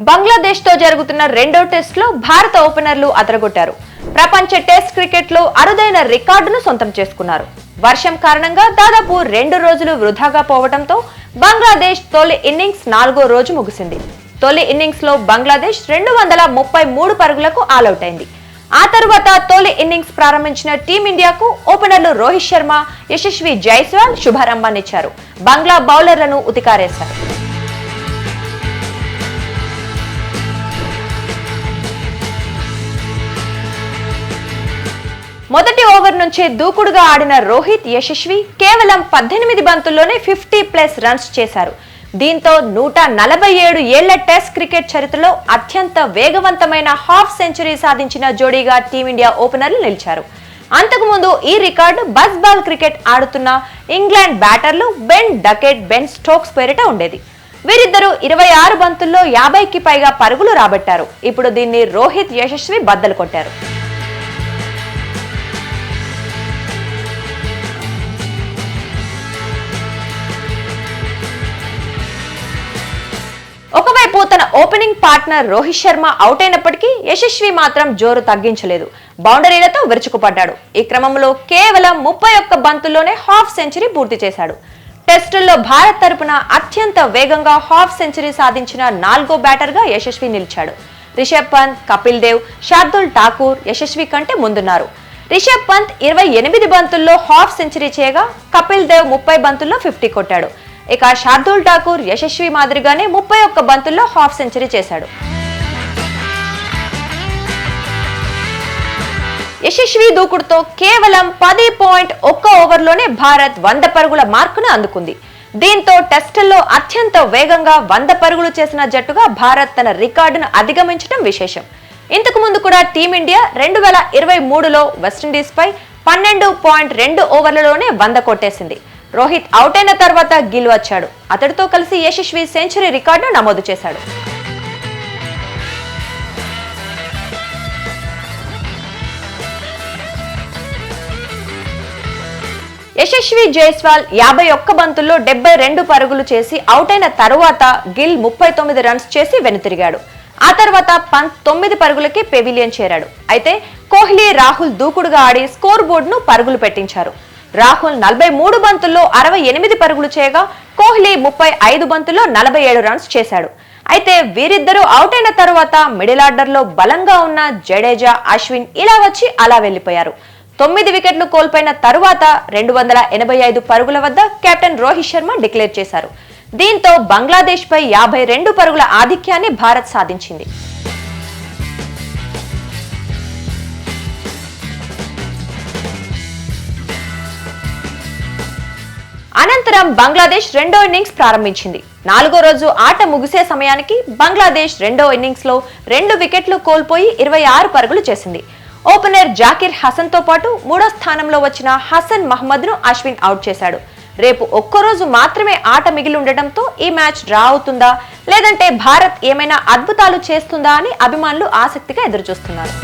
బంగ్లాదేశ్ తో జరుగుతున్న రెండో టెస్ట్ లో భారత ఓపెనర్లు అదరగొట్టారు. ప్రపంచ టెస్ట్ క్రికెట్ లో అరుదైన రికార్డును సొంతం చేసుకున్నారు. వర్షం కారణంగా దాదాపు 2 రోజులు వృధాగా పోవడంతో బంగ్లాదేశ్ తొలి ఇన్నింగ్స్ 4వ రోజు ముగిసింది. తొలి ఇన్నింగ్స్ లో బంగ్లాదేశ్ 233 పరుగులకు ఆలౌట్ అయింది. ఆ తర్వాత తొలి ఇన్నింగ్స్ ప్రారంభించిన టీమిండియాకు ఓపెనర్లు రోహిత్ శర్మ, యశస్వి జైస్వాల్ శుభారంభాన్నిచ్చారు. బంగ్లా బౌలర్లను ఉతికారేశారు. మొదటి ఓవర్ నుంచే దూకుడుగా ఆడిన రోహిత్, యశస్వి కేవలం 18 బంతుల్లోనే 50+ రన్స్ చేశారు. దీంతో 147 ఏళ్ల టెస్ట్ క్రికెట్ చరిత్రలో అత్యంత వేగవంతమైన హాఫ్ సెంచరీ సాధించిన జోడీగా టీమిండియా ఓపెనర్లు నిలిచారు. అంతకుముందు ఈ రికార్డు బస్ బాల్ క్రికెట్ ఆడుతున్న ఇంగ్లాండ్ బ్యాటర్లు బెన్ డకెట్, బెన్ స్టోక్స్ పేరిట ఉండేది. వీరిద్దరూ 26 బంతుల్లో 50కి పైగా పరుగులు రాబట్టారు. ఇప్పుడు దీన్ని రోహిత్, యశస్వి బద్దలు కొట్టారు. ఒకవైపు తన opening partner Rohit Sharma out అయినప్పటికీ యశస్వి మాత్రం జోరు తగ్గించలేదు. బౌండరీలతో విరుచుకుపడ్డాడు. ఈ క్రమంలో కేవలం 31 బంతుల్లోనే హాఫ్ సెంచరీ పూర్తి చేశాడు. టెస్టుల్లో భారత్ తరపున అత్యంత వేగంగా హాఫ్ సెంచరీ సాధించిన 4వ బ్యాటర్గా యశస్వి నిలిచాడు. రిషబ్ పంత్, కపిల్ దేవ్, శార్దుల్ ఠాకూర్ యశస్వి కంటే ముందున్నారు. రిషబ్ పంత్ 28 బంతుల్లో హాఫ్ సెంచరీ చేయగా కపిల్ దేవ్ 30 బంతుల్లో 50 కొట్టాడు. ఇక శార్దుల్ ఠాకూర్ యశస్వి మాదిరిగానే 31 బంతుల్లో హాఫ్ సెంచరీ చేశాడు. యశస్వి దూకుడుతో కేవలం 10.1 ఓవర్లోనే భారత్ 100 పరుగుల మార్కును అందుకుంది. దీంతో టెస్టుల్లో అత్యంత వేగంగా 100 పరుగులు చేసిన జట్టుగా భారత్ తన రికార్డును అధిగమించడం విశేషం. ఇంతకు ముందు కూడా టీమిండియా 2023లో వెస్టిండీస్ పై 12.2 ఓవర్లలోనే 100 కొట్టేసింది. రోహిత్ అవుట్ అయిన తర్వాత గిల్ వచ్చాడు. అతడితో కలిసి యశస్వి సెంచరీ రికార్డు నమోదు చేశాడు. యశస్వి జైస్వాల్ 51 బంతుల్లో 72 పరుగులు చేసి అవుట్ అయిన తరువాత గిల్ 39 రన్స్ చేసి వెనుతిరిగాడు. ఆ తర్వాత పంత్ 9 పరుగులకి పెవిలియన్ చేరాడు. అయితే కోహ్లీ, రాహుల్ దూకుడుగా ఆడి స్కోర్ బోర్డును పరుగులు పెట్టించారు. రాహుల్ 43 బంతుల్లో 68 పరుగులు చేయగా కోహ్లీ 35 బంతుల్లో 47 రన్స్ చేశాడు. అయితే వీరిద్దరూ అవుట్ అయిన తర్వాత మిడిల్ ఆర్డర్ లో బలంగా ఉన్న జడేజా, అశ్విన్ ఇలా వచ్చి అలా వెళ్లిపోయారు. 9 వికెట్లు కోల్పోయిన తరువాత 285 పరుగుల వద్ద కెప్టెన్ రోహిత్ శర్మ డిక్లేర్ చేశారు. దీంతో బంగ్లాదేశ్ పై 52 పరుగుల ఆధిక్యాన్ని భారత్ సాధించింది. అనంతరం బంగ్లాదేశ్ రెండో ఇన్నింగ్స్ ప్రారంభించింది. 4వ రోజు ఆట ముగిసే సమయానికి బంగ్లాదేశ్ రెండో ఇన్నింగ్స్ లో 2 వికెట్లు కోల్పోయి 26 పరుగులు చేసింది. ఓపెనర్ జాకిర్ హసన్ తో పాటు 3వ స్థానంలో వచ్చిన హసన్ మహ్మద్ ను అశ్విన్ అవుట్ చేశాడు. రేపు ఒక్కరోజు మాత్రమే ఆట మిగిలి ఉండటంతో ఈ మ్యాచ్ డ్రా అవుతుందా లేదంటే భారత్ ఏమైనా అద్భుతాలు చేస్తుందా అని అభిమానులు ఆసక్తిగా ఎదురుచూస్తున్నారు.